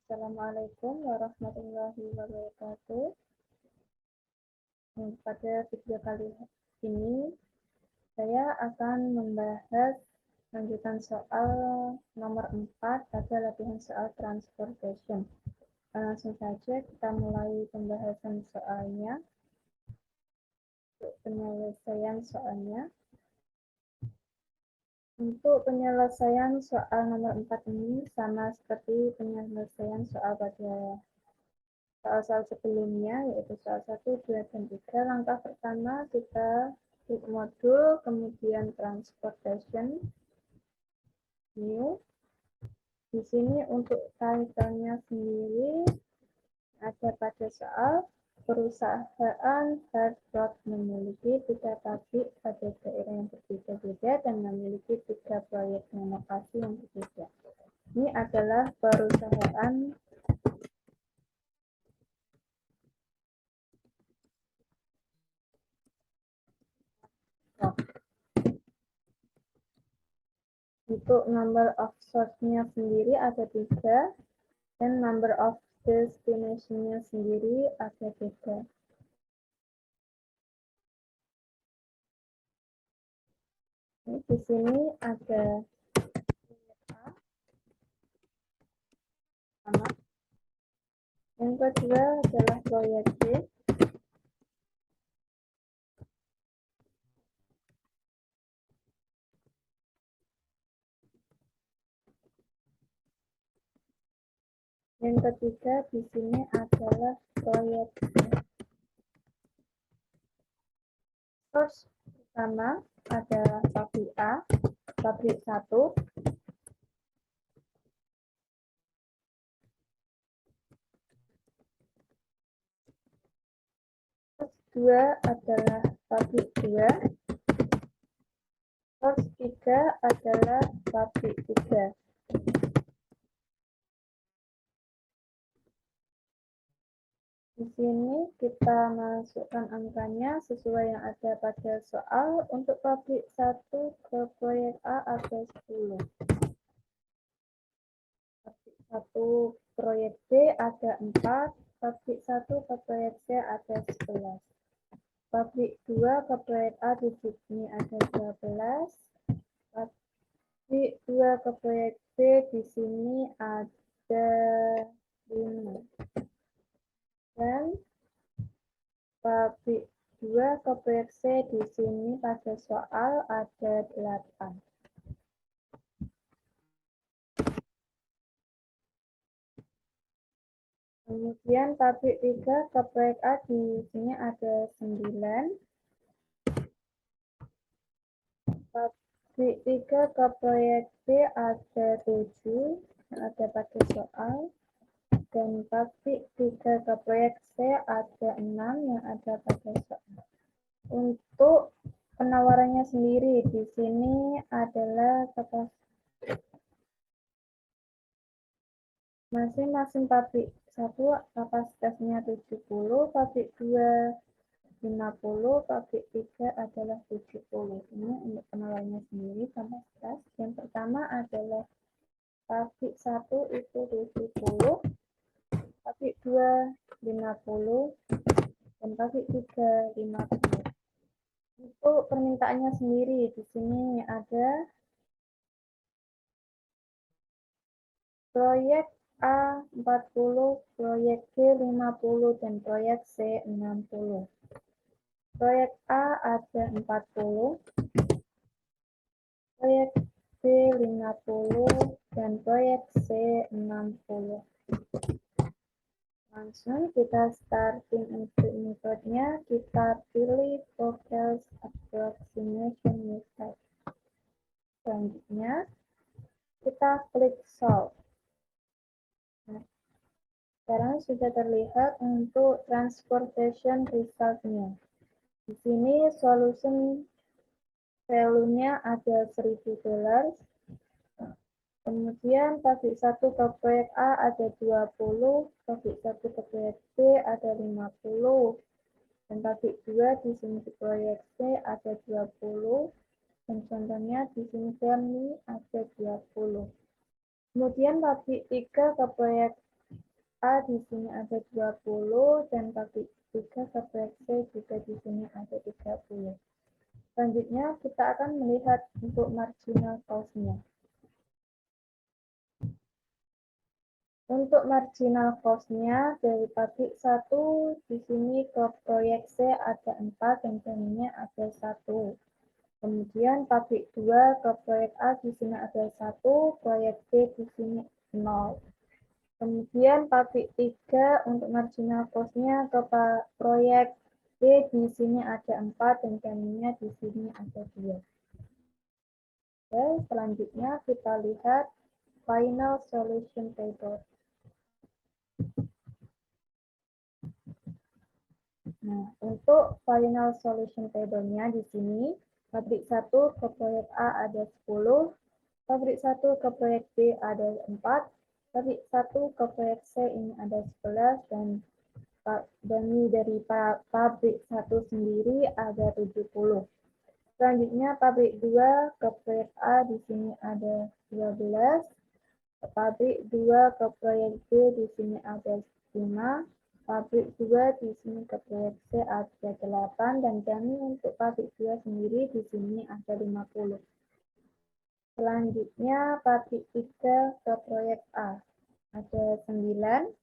Assalamualaikum warahmatullahi wabarakatuh. Pada video kali ini, saya akan membahas lanjutan soal nomor 4 pada latihan soal transportation. Langsung saja kita mulai pembahasan soalnya. Untuk penyelesaian soalnya. Untuk penyelesaian soal nomor 4 ini sama seperti penyelesaian soal pada soal-soal sebelumnya, yaitu soal 1, 2, dan 3. Langkah pertama kita klik modul, kemudian transportation, new. Di sini untuk title-nya sendiri ada pada soal perusahaan Hard Rock memiliki 3 pabrik pada daerah yang berbeda-beda dan memiliki 3 proyek renovasi yang berbeda. Ini adalah perusahaan Untuk number of source-nya sendiri ada 3, dan number of destination-nya sendiri ada 3. Di sini ada A, sama. Yang kedua adalah proyek B. Yang ketiga di sini adalah proyek C. Source pertama adalah pabrik A, pabrik 1. Source 2 adalah pabrik 2. Source 3 adalah pabrik 3. Di sini kita masukkan angkanya sesuai yang ada pada soal. Untuk pabrik 1 ke proyek A ada 10. Pabrik 1 proyek B ada 4. Pabrik 1 ke proyek C ada 11. Pabrik 2 ke proyek A di sini ada 12. Pabrik 2 ke proyek B di sini ada 5. Dan pabrik 2 ke proyek C di sini pada soal ada 8. Kemudian pabrik 3 ke proyek A di sini ada 9. Pabrik 3 ke proyek B ada 7 yang ada pada soal. Dan pabrik 3 ke proyek C ada 6 yang ada pada soal. Untuk penawarannya sendiri di sini adalah masing-masing pabrik 1 kapasitasnya 70, pabrik 2 50, pabrik 3 adalah 70. Ini untuk penawarannya sendiri kapasitas. Yang pertama adalah pabrik 1 itu 70, pabrik 2 50, dan pabrik 3 50. Untuk permintaannya sendiri di sini ada proyek A 40, proyek B 50, dan proyek C 60. Proyek A ada 40, proyek B 50, dan proyek C 60. Langsung kita starting input metode-nya, kita pilih Vocals Approximation Method. Selanjutnya, kita klik Solve. Nah, sekarang sudah terlihat untuk transportation result-nya. Di sini solution value-nya ada $1.000. Kemudian pabrik 1 ke proyek A ada 20, pabrik 1 ke proyek B ada 50, dan pabrik 2 di sini di proyek C ada 20, dan contohnya di sini kami ada 20. Kemudian pabrik 3 ke proyek A di sini ada 20 dan pabrik 3 ke proyek C juga di sini ada 30. Selanjutnya kita akan melihat untuk marginal cost-nya. Untuk marginal cost-nya dari pabrik 1 di sini ke proyek C ada 4 dan jaminya ada 1. Kemudian pabrik 2 ke proyek A di sini ada 1, proyek B di sini 0. Kemudian pabrik 3 untuk marginal cost-nya ke proyek B di sini ada 4 dan jaminnya di sini ada 2. Oke, selanjutnya kita lihat final solution table. Nah, untuk final solution table-nya di sini, pabrik 1 ke proyek A ada 10, pabrik 1 ke proyek B ada 4, pabrik 1 ke proyek C ini ada 11, dan dari pabrik 1 sendiri ada 70. Selanjutnya pabrik 2 ke proyek A di sini ada 12, pabrik 2 ke proyek B di sini ada 5, pabrik 2 di sini ke proyek C ada 8, dan kami untuk pabrik 2 sendiri di sini ada 50. Selanjutnya pabrik 3 ke proyek A ada 9,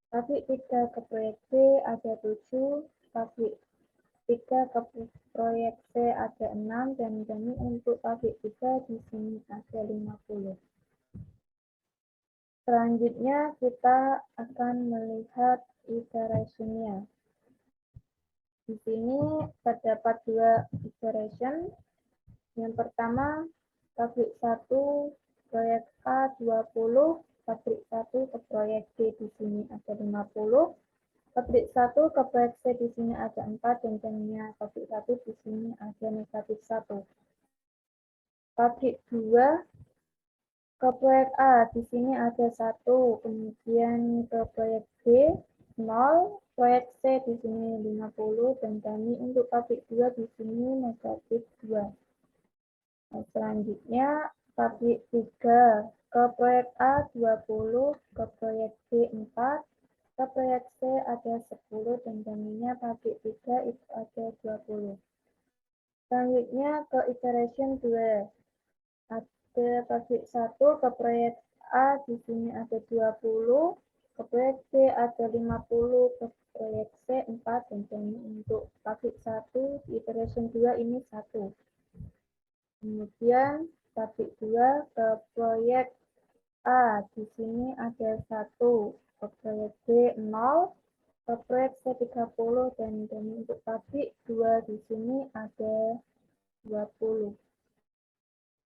pabrik 3 ke proyek B ada 7, pabrik 3 ke proyek C ada 6, dan kami untuk pabrik 3 di sini ada 50. Selanjutnya kita akan melihat iteration-nya. Di sini terdapat 2 iteration. Yang pertama, pabrik 1 proyek A 20, pabrik 1 ke proyek B di sini ada 50, pabrik 1 ke proyek C di sini ada 4, dan jaminya pabrik 1 di sini ada negatif 1. Pabrik 2 ke proyek A di sini ada 1, kemudian ke proyek B 0, proyek C di sini 50, dan kami untuk pabrik 2 di sini negatif 2. Nah, selanjutnya pabrik 3 ke proyek A 20, ke proyek B 4, ke proyek C ada 10, dan jaminya pabrik 3 itu ada 20. Selanjutnya ke iteration 2. Ada pabrik 1 ke proyek A di sini ada 20, ke proyek B ada 50, ke proyek C 4, dan jami untuk pabrik 1 iteration 2 ini 1. Kemudian pabrik 2 ke proyek A di sini ada 1, ke proyek B 0, ke proyek C 30, dan untuk pabrik 2 di sini ada 20.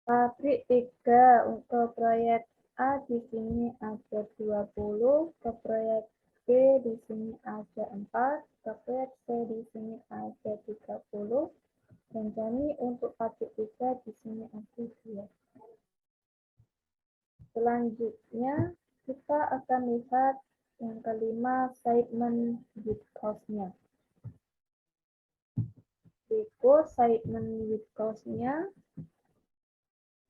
Pabrik 3 untuk proyek A di sini ada 20, ke proyek B di sini ada 4, ke proyek C di sini ada 30, dan kami untuk pabrik 3 di sini ada 2. Selanjutnya kita akan lihat yang kelima, statement with cost-nya. Berikut statement with cost-nya.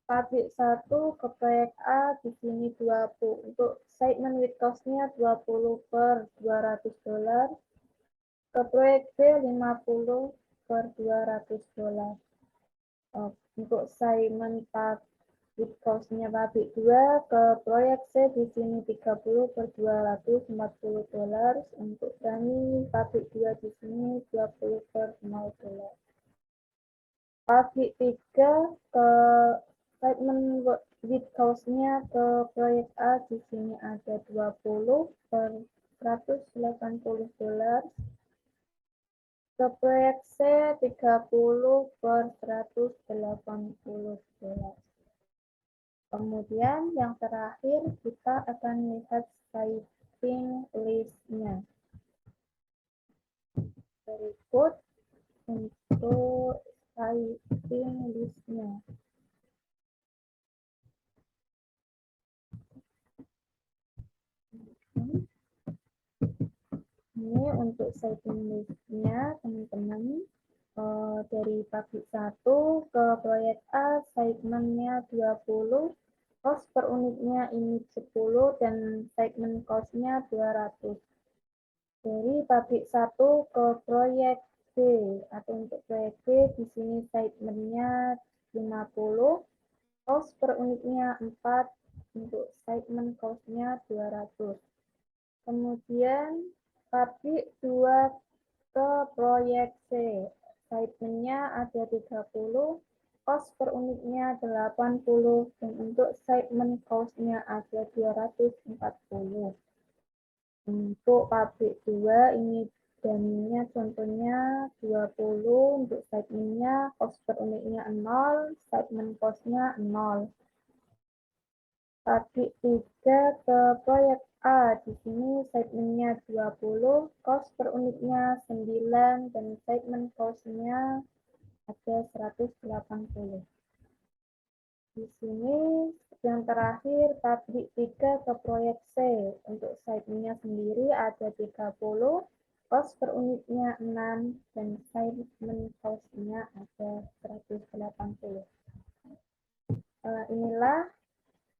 Pabrik 1 ke proyek A di sini 20. Untuk statement with cost-nya 20 per 200 dolar. Ke proyek B 50 per 200 dolar. Untuk statement with cost-nya pabrik 2 ke proyek C di sini 30 per 240 dolar. Untuk kami pabrik 2 di sini 20 per 0 dolar. Pabrik 3 ke statement with cost-nya ke proyek A di sini ada 20 per 180 dolar. Ke proyek C 30 per 180 dolar. Kemudian yang terakhir kita akan lihat siting list-nya. Berikut untuk siting list-nya. Ini untuk siting list-nya, teman-teman. Dari pabrik 1 ke proyek A, segmennya 20, Cost per unitnya ini 10 dan segmen cost-nya 200. Dari pabrik 1 ke proyek B atau untuk proyek B di sini segmennya 50, cost per unitnya 4, untuk segmen cost-nya 200. Kemudian pabrik 2 ke proyek C, segmennya ada 30, cost per unitnya 80, dan untuk segmen cost-nya ada 240. Untuk pabrik 2 ini daminya contohnya 20, untuk segmennya cost per unitnya 0, segmen cost-nya 0. Pabrik 3 ke proyek A, di sini segmennya 20, cost per unitnya 9, dan segmen cost-nya ada 180. Di sini yang terakhir pabrik 3 ke proyek C, untuk segmennya sendiri ada 30, cost per unitnya 6, dan segmen cost-nya ada 180. Inilah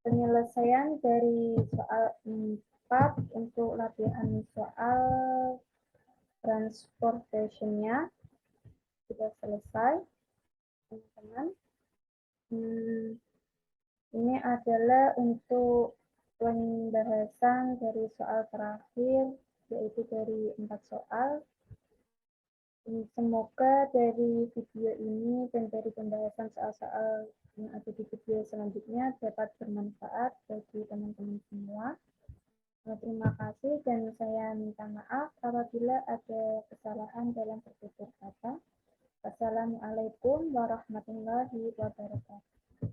penyelesaian dari soal 4 untuk latihan soal transportation-nya. Sudah selesai, teman-teman. Ini adalah untuk pembahasan dari soal terakhir, yaitu dari 4 soal. Semoga dari video ini dan dari pembahasan soal-soal yang ada di video selanjutnya dapat bermanfaat bagi teman-teman semua. Terima kasih dan saya minta maaf apabila ada kesalahan dalam bertutur kata. Wassalamualaikum warahmatullahi wabarakatuh.